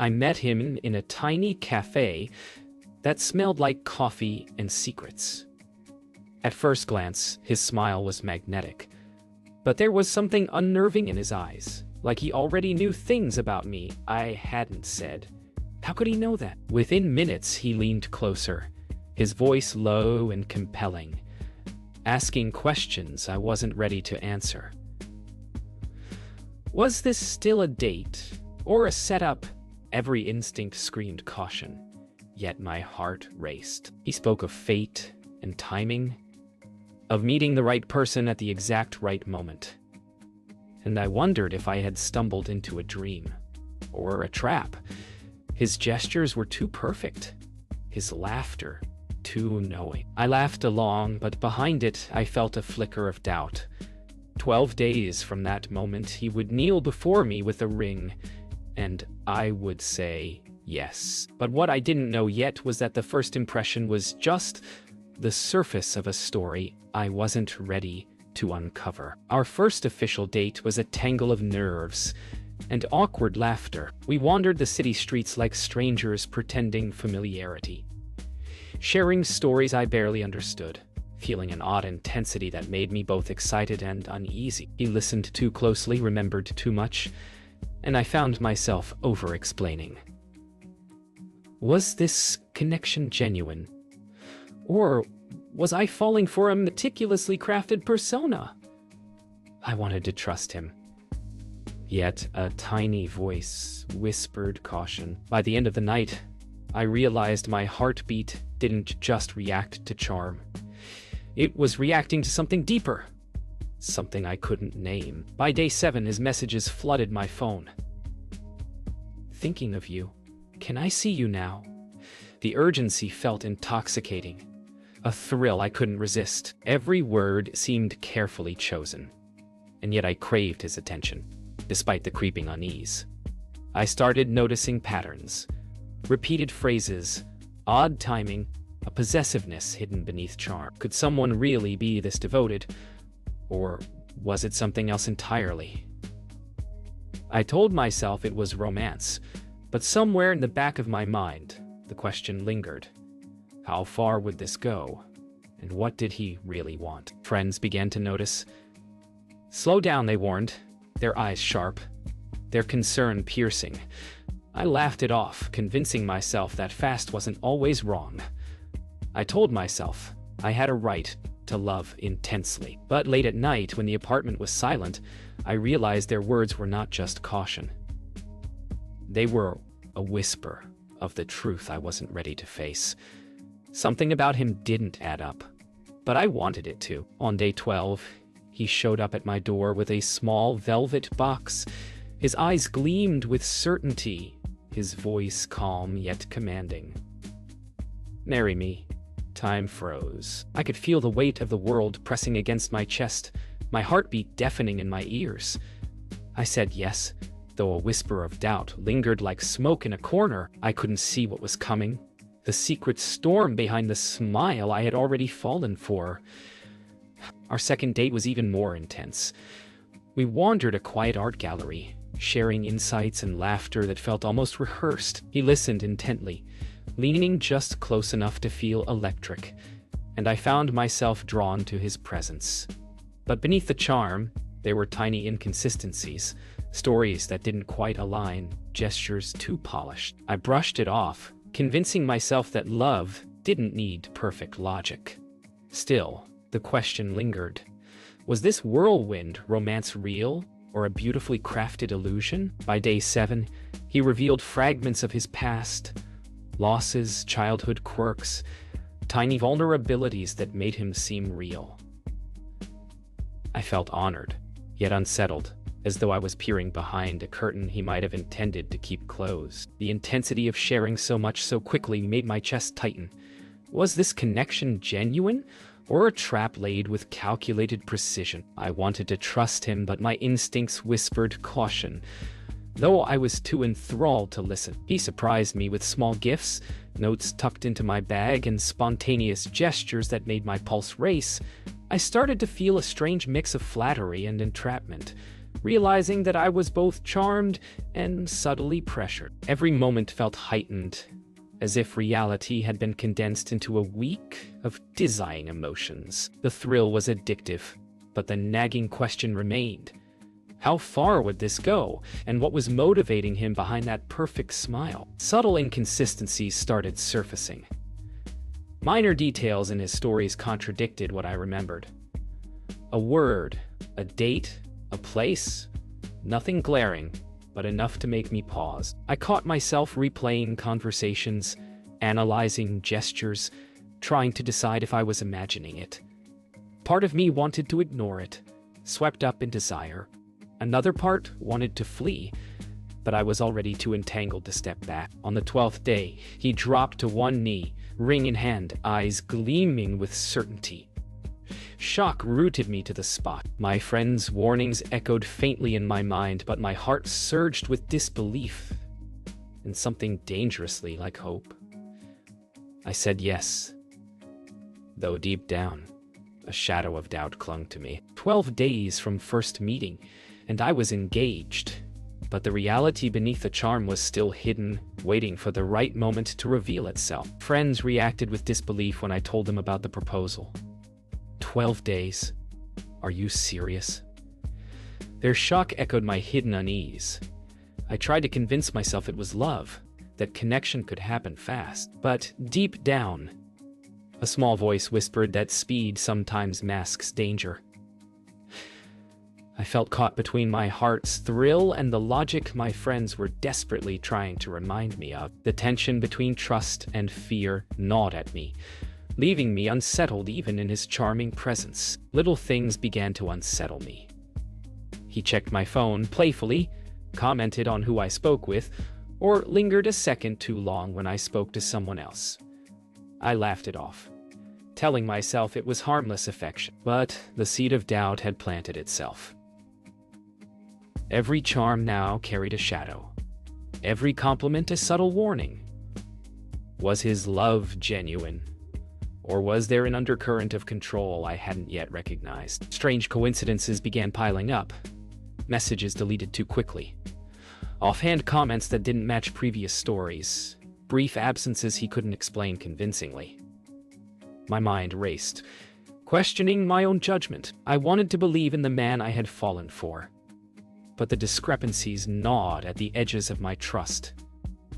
I met him in a tiny cafe that smelled like coffee and secrets. At first glance, his smile was magnetic, but there was something unnerving in his eyes, like he already knew things about me I hadn't said. How could he know that? Within minutes, he leaned closer, his voice low and compelling, asking questions I wasn't ready to answer. Was this still a date, or a setup? Every instinct screamed caution, yet my heart raced. He spoke of fate and timing, of meeting the right person at the exact right moment. And I wondered if I had stumbled into a dream, or a trap. His gestures were too perfect, his laughter too knowing. I laughed along, but behind it I felt a flicker of doubt. 12 days from that moment, he would kneel before me with a ring, and I would say yes. But what I didn't know yet was that the first impression was just the surface of a story I wasn't ready to uncover. Our first official date was a tangle of nerves and awkward laughter. We wandered the city streets like strangers pretending familiarity, sharing stories I barely understood, feeling an odd intensity that made me both excited and uneasy. He listened too closely, remembered too much, and I found myself over-explaining. Was this connection genuine? Or was I falling for a meticulously crafted persona? I wanted to trust him. Yet a tiny voice whispered caution. By the end of the night, I realized my heartbeat didn't just react to charm. It was reacting to something deeper, something I couldn't name. By day 7, his messages flooded my phone. Thinking of you. Can I see you now? The urgency felt intoxicating, a thrill I couldn't resist. Every word seemed carefully chosen, and yet I craved his attention, despite the creeping unease. I started noticing patterns, repeated phrases, odd timing, a possessiveness hidden beneath charm. Could someone really be this devoted, or was it something else entirely? I told myself it was romance, but somewhere in the back of my mind, the question lingered. How far would this go? And what did he really want? Friends began to notice. Slow down, they warned, their eyes sharp, their concern piercing. I laughed it off, convincing myself that fast wasn't always wrong. I told myself I had a right to love intensely. But late at night, when the apartment was silent, I realized their words were not just caution. They were a whisper of the truth I wasn't ready to face. Something about him didn't add up, but I wanted it to. On day 12, he showed up at my door with a small velvet box. His eyes gleamed with certainty, his voice calm yet commanding. Marry me. Time froze. I could feel the weight of the world pressing against my chest, my heartbeat deafening in my ears. I said yes, though a whisper of doubt lingered like smoke in a corner. I couldn't see what was coming, the secret storm behind the smile I had already fallen for. Our second date was even more intense. We wandered a quiet art gallery, sharing insights and laughter that felt almost rehearsed. He listened intently, leaning just close enough to feel electric, and I found myself drawn to his presence. But beneath the charm, there were tiny inconsistencies, stories that didn't quite align, gestures too polished. I brushed it off, convincing myself that love didn't need perfect logic. Still, the question lingered. Was this whirlwind romance real, or a beautifully crafted illusion? By day 7, he revealed fragments of his past, losses, childhood quirks, tiny vulnerabilities that made him seem real. I felt honored, yet unsettled, as though I was peering behind a curtain he might have intended to keep closed. The intensity of sharing so much so quickly made my chest tighten. Was this connection genuine, or a trap laid with calculated precision? I wanted to trust him, but my instincts whispered caution, though I was too enthralled to listen. He surprised me with small gifts, notes tucked into my bag, and spontaneous gestures that made my pulse race. I started to feel a strange mix of flattery and entrapment, realizing that I was both charmed and subtly pressured. Every moment felt heightened, as if reality had been condensed into a week of dizzying emotions. The thrill was addictive, but the nagging question remained. How far would this go, and what was motivating him behind that perfect smile? Subtle inconsistencies started surfacing. Minor details in his stories contradicted what I remembered. A word, a date, a place, nothing glaring, but enough to make me pause. I caught myself replaying conversations, analyzing gestures, trying to decide if I was imagining it. Part of me wanted to ignore it, swept up in desire. Another part wanted to flee, but I was already too entangled to step back. On the 12th day, he dropped to one knee, ring in hand, eyes gleaming with certainty. Shock rooted me to the spot. My friend's warnings echoed faintly in my mind, but my heart surged with disbelief and something dangerously like hope. I said yes, though deep down, a shadow of doubt clung to me. 12 days from first meeting, and I was engaged, but the reality beneath the charm was still hidden, waiting for the right moment to reveal itself. Friends reacted with disbelief when I told them about the proposal. 12 days? Are you serious? Their shock echoed my hidden unease. I tried to convince myself it was love, that connection could happen fast. But deep down, a small voice whispered that speed sometimes masks danger. I felt caught between my heart's thrill and the logic my friends were desperately trying to remind me of. The tension between trust and fear gnawed at me, leaving me unsettled even in his charming presence. Little things began to unsettle me. He checked my phone playfully, commented on who I spoke with, or lingered a second too long when I spoke to someone else. I laughed it off, telling myself it was harmless affection, but the seed of doubt had planted itself. Every charm now carried a shadow, every compliment a subtle warning. Was his love genuine? Or was there an undercurrent of control I hadn't yet recognized? Strange coincidences began piling up. Messages deleted too quickly. Offhand comments that didn't match previous stories. Brief absences he couldn't explain convincingly. My mind raced, questioning my own judgment. I wanted to believe in the man I had fallen for, but the discrepancies gnawed at the edges of my trust.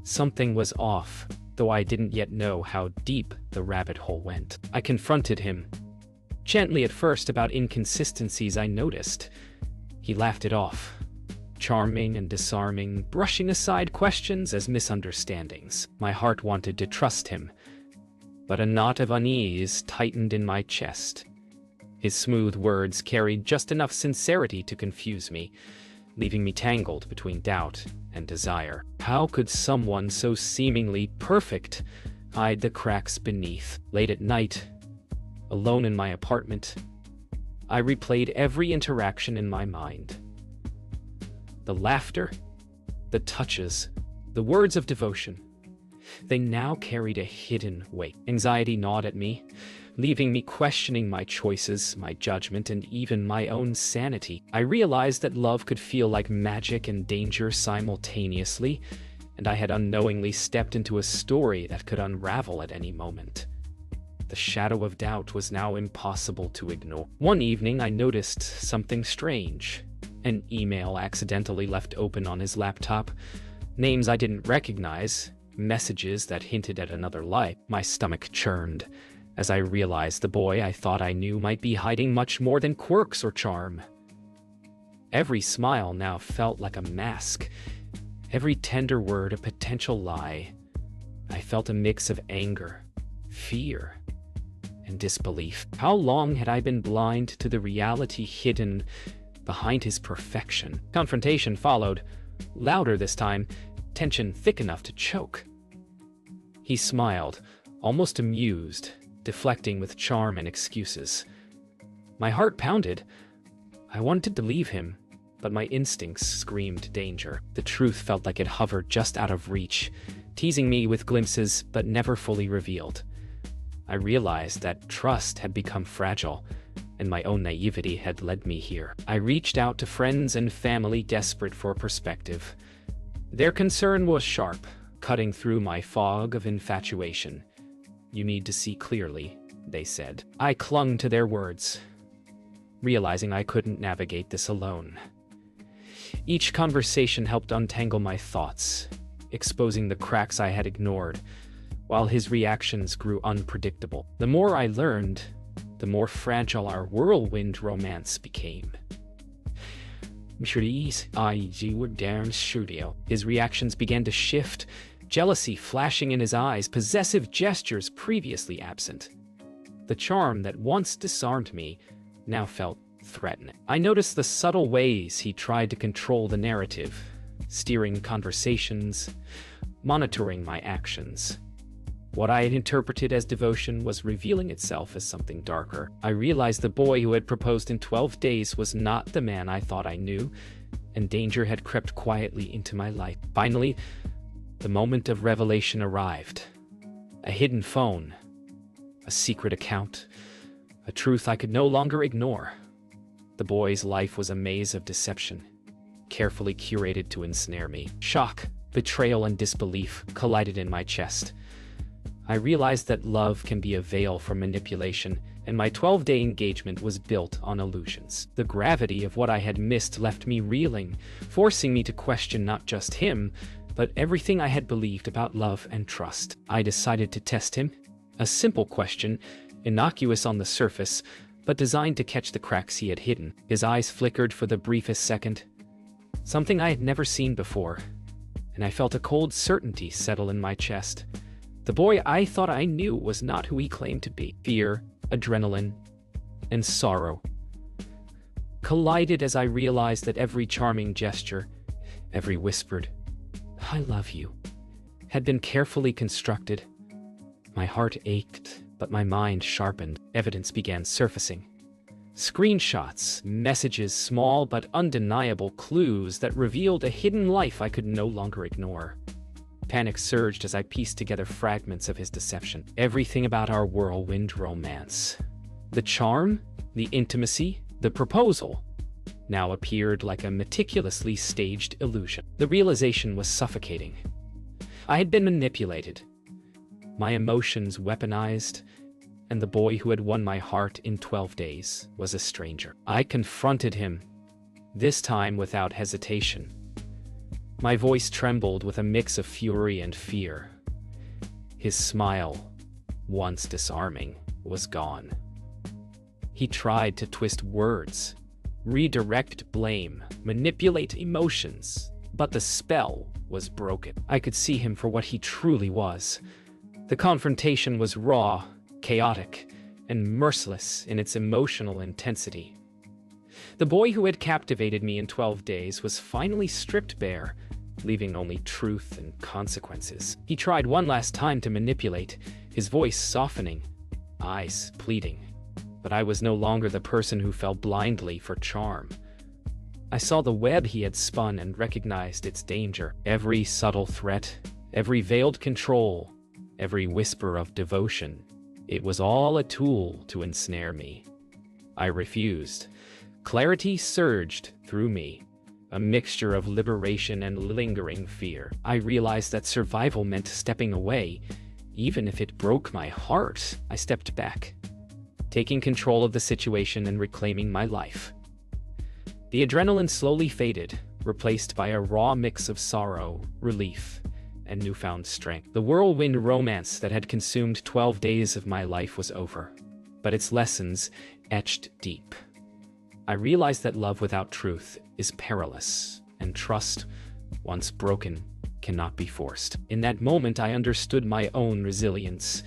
Something was off, though I didn't yet know how deep the rabbit hole went. I confronted him, gently at first, about inconsistencies I noticed. He laughed it off, charming and disarming, brushing aside questions as misunderstandings. My heart wanted to trust him, but a knot of unease tightened in my chest. His smooth words carried just enough sincerity to confuse me, leaving me tangled between doubt and desire. How could someone so seemingly perfect hide the cracks beneath? Late at night, alone in my apartment, I replayed every interaction in my mind. The laughter, the touches, the words of devotion. They now carried a hidden weight. Anxiety gnawed at me, leaving me questioning my choices, my judgment, and even my own sanity. I realized that love could feel like magic and danger simultaneously, and I had unknowingly stepped into a story that could unravel at any moment. The shadow of doubt was now impossible to ignore. One evening, I noticed something strange. An email accidentally left open on his laptop. Names I didn't recognize, messages that hinted at another life. My stomach churned as I realized the boy I thought I knew might be hiding much more than quirks or charm. Every smile now felt like a mask, every tender word a potential lie. I felt a mix of anger, fear, and disbelief. How long had I been blind to the reality hidden behind his perfection? Confrontation followed, louder this time, tension thick enough to choke. He smiled, almost amused, deflecting with charm and excuses. My heart pounded. I wanted to leave him, but my instincts screamed danger. The truth felt like it hovered just out of reach, teasing me with glimpses but never fully revealed. I realized that trust had become fragile, and my own naivety had led me here. I reached out to friends and family desperate for perspective. Their concern was sharp, cutting through my fog of infatuation. "You need to see clearly," they said. I clung to their words, realizing I couldn't navigate this alone. Each conversation helped untangle my thoughts, exposing the cracks I had ignored, while his reactions grew unpredictable. The more I learned, the more fragile our whirlwind romance became. His reactions began to shift, jealousy flashing in his eyes, possessive gestures previously absent. The charm that once disarmed me now felt threatening. I noticed the subtle ways he tried to control the narrative, steering conversations, monitoring my actions. What I had interpreted as devotion was revealing itself as something darker. I realized the boy who had proposed in 12 days was not the man I thought I knew, and danger had crept quietly into my life. Finally, the moment of revelation arrived. A hidden phone, a secret account, a truth I could no longer ignore. The boy's life was a maze of deception, carefully curated to ensnare me. Shock, betrayal, and disbelief collided in my chest. I realized that love can be a veil for manipulation, and my 12-day engagement was built on illusions. The gravity of what I had missed left me reeling, forcing me to question not just him, but everything I had believed about love and trust. I decided to test him. A simple question, innocuous on the surface, but designed to catch the cracks he had hidden. His eyes flickered for the briefest second, something I had never seen before, and I felt a cold certainty settle in my chest. The boy I thought I knew was not who he claimed to be. Fear, adrenaline, and sorrow collided as I realized that every charming gesture, every whispered, "I love you," had been carefully constructed. My heart ached, but my mind sharpened. Evidence began surfacing. Screenshots, messages, small but undeniable clues that revealed a hidden life I could no longer ignore. Panic surged as I pieced together fragments of his deception. Everything about our whirlwind romance, the charm, the intimacy, the proposal, now appeared like a meticulously staged illusion. The realization was suffocating. I had been manipulated, my emotions weaponized, and the boy who had won my heart in 12 days was a stranger. I confronted him, this time without hesitation. My voice trembled with a mix of fury and fear. His smile, once disarming, was gone. He tried to twist words, redirect blame, manipulate emotions, but the spell was broken. I could see him for what he truly was. The confrontation was raw, chaotic, and merciless in its emotional intensity. The boy who had captivated me in 12 days was finally stripped bare, leaving only truth and consequences. He tried one last time to manipulate, his voice softening, eyes pleading. But I was no longer the person who fell blindly for charm. I saw the web he had spun and recognized its danger. Every subtle threat, every veiled control, every whisper of devotion, it was all a tool to ensnare me. I refused. Clarity surged through me, a mixture of liberation and lingering fear. I realized that survival meant stepping away, even if it broke my heart. I stepped back, taking control of the situation and reclaiming my life. The adrenaline slowly faded, replaced by a raw mix of sorrow, relief, and newfound strength. The whirlwind romance that had consumed 12 days of my life was over, but its lessons etched deep. I realized that love without truth is perilous, and trust, once broken, cannot be forced. In that moment, I understood my own resilience,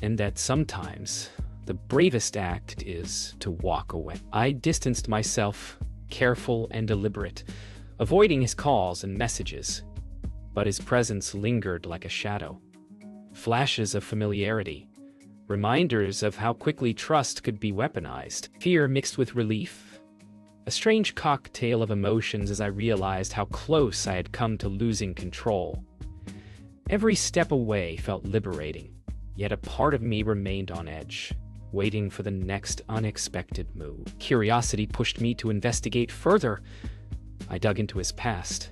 and that sometimes the bravest act is to walk away. I distanced myself, careful and deliberate, avoiding his calls and messages, but his presence lingered like a shadow. Flashes of familiarity, reminders of how quickly trust could be weaponized. Fear mixed with relief, a strange cocktail of emotions as I realized how close I had come to losing control. Every step away felt liberating, yet a part of me remained on edge, waiting for the next unexpected move. Curiosity pushed me to investigate further. I dug into his past.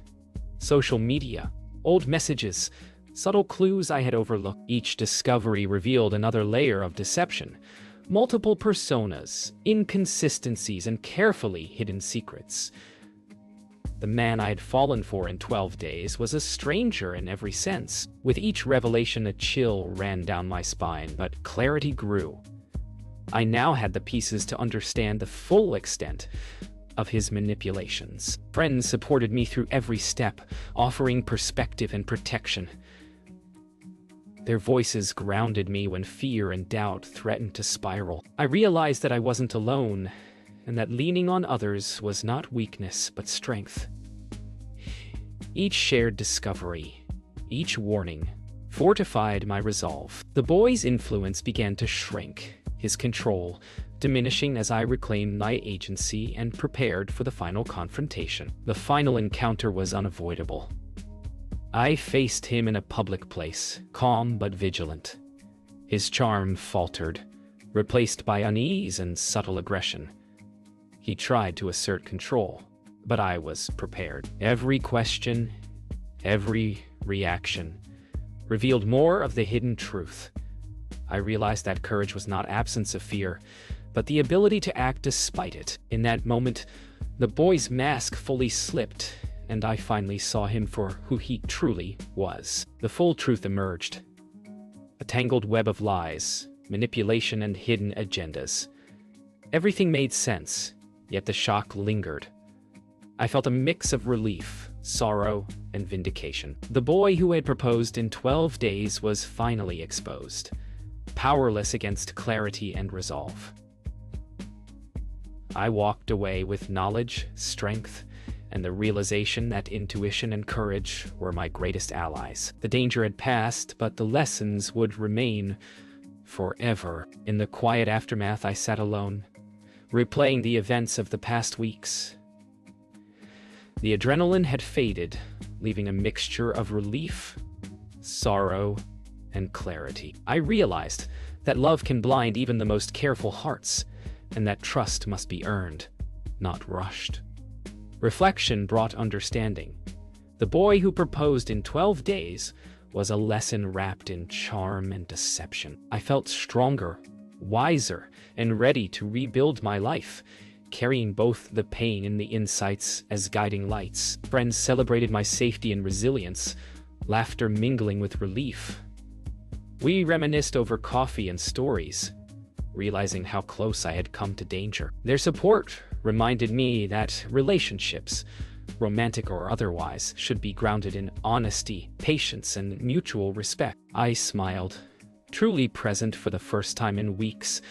Social media, old messages, subtle clues I had overlooked. Each discovery revealed another layer of deception. Multiple personas, inconsistencies, and carefully hidden secrets. The man I had fallen for in 12 days was a stranger in every sense. With each revelation, a chill ran down my spine, but clarity grew. I now had the pieces to understand the full extent of his manipulations. Friends supported me through every step, offering perspective and protection. Their voices grounded me when fear and doubt threatened to spiral. I realized that I wasn't alone, and that leaning on others was not weakness, but strength. Each shared discovery, each warning, fortified my resolve. The boy's influence began to shrink, his control diminishing as I reclaimed my agency and prepared for the final confrontation. The final encounter was unavoidable. I faced him in a public place, calm but vigilant. His charm faltered, replaced by unease and subtle aggression. He tried to assert control, but I was prepared. Every question, every reaction, revealed more of the hidden truth. I realized that courage was not absence of fear, but the ability to act despite it. In that moment, the boy's mask fully slipped, and I finally saw him for who he truly was. The full truth emerged. A tangled web of lies, manipulation, and hidden agendas. Everything made sense, yet the shock lingered. I felt a mix of relief, sorrow, and vindication. The boy who had proposed in 12 days was finally exposed, powerless against clarity and resolve. I walked away with knowledge, strength, and the realization that intuition and courage were my greatest allies. The danger had passed, but the lessons would remain forever. In the quiet aftermath, I sat alone, replaying the events of the past weeks. The adrenaline had faded, leaving a mixture of relief, sorrow, and clarity. I realized that love can blind even the most careful hearts, and that trust must be earned, not rushed. Reflection brought understanding. The boy who proposed in 12 days was a lesson wrapped in charm and deception. I felt stronger, wiser, and ready to rebuild my life, carrying both the pain and the insights as guiding lights. Friends celebrated my safety and resilience, laughter mingling with relief. We reminisced over coffee and stories, realizing how close I had come to danger. Their support reminded me that relationships, romantic or otherwise, should be grounded in honesty, patience, and mutual respect. I smiled, truly present for the first time in weeks,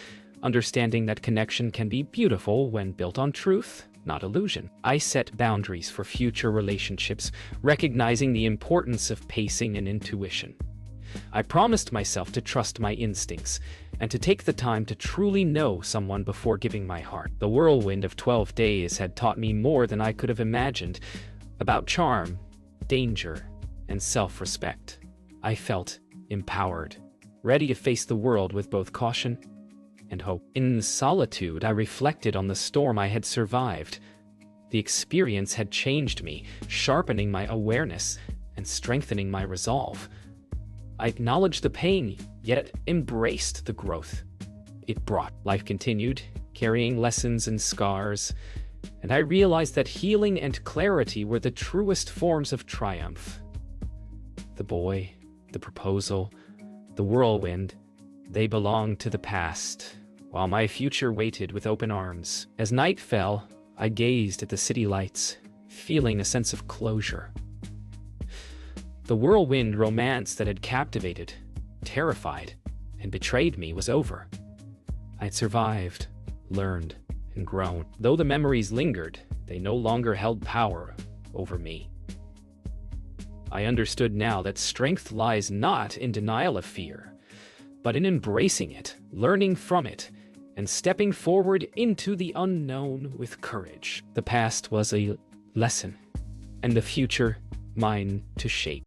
understanding that connection can be beautiful when built on truth, not illusion. I set boundaries for future relationships, recognizing the importance of pacing and intuition. I promised myself to trust my instincts and to take the time to truly know someone before giving my heart. The whirlwind of 12 days had taught me more than I could have imagined about charm, danger, and self-respect. I felt empowered, ready to face the world with both caution and hope. In solitude, I reflected on the storm I had survived. The experience had changed me, sharpening my awareness and strengthening my resolve. I acknowledged the pain, yet embraced the growth it brought. Life continued, carrying lessons and scars, and I realized that healing and clarity were the truest forms of triumph. The boy, the proposal, the whirlwind, they belonged to the past, while my future waited with open arms. As night fell, I gazed at the city lights, feeling a sense of closure. The whirlwind romance that had captivated, terrified, and betrayed me was over. I had survived, learned, and grown. Though the memories lingered, they no longer held power over me. I understood now that strength lies not in denial of fear, but in embracing it, learning from it, and stepping forward into the unknown with courage. The past was a lesson, and the future mine to shape.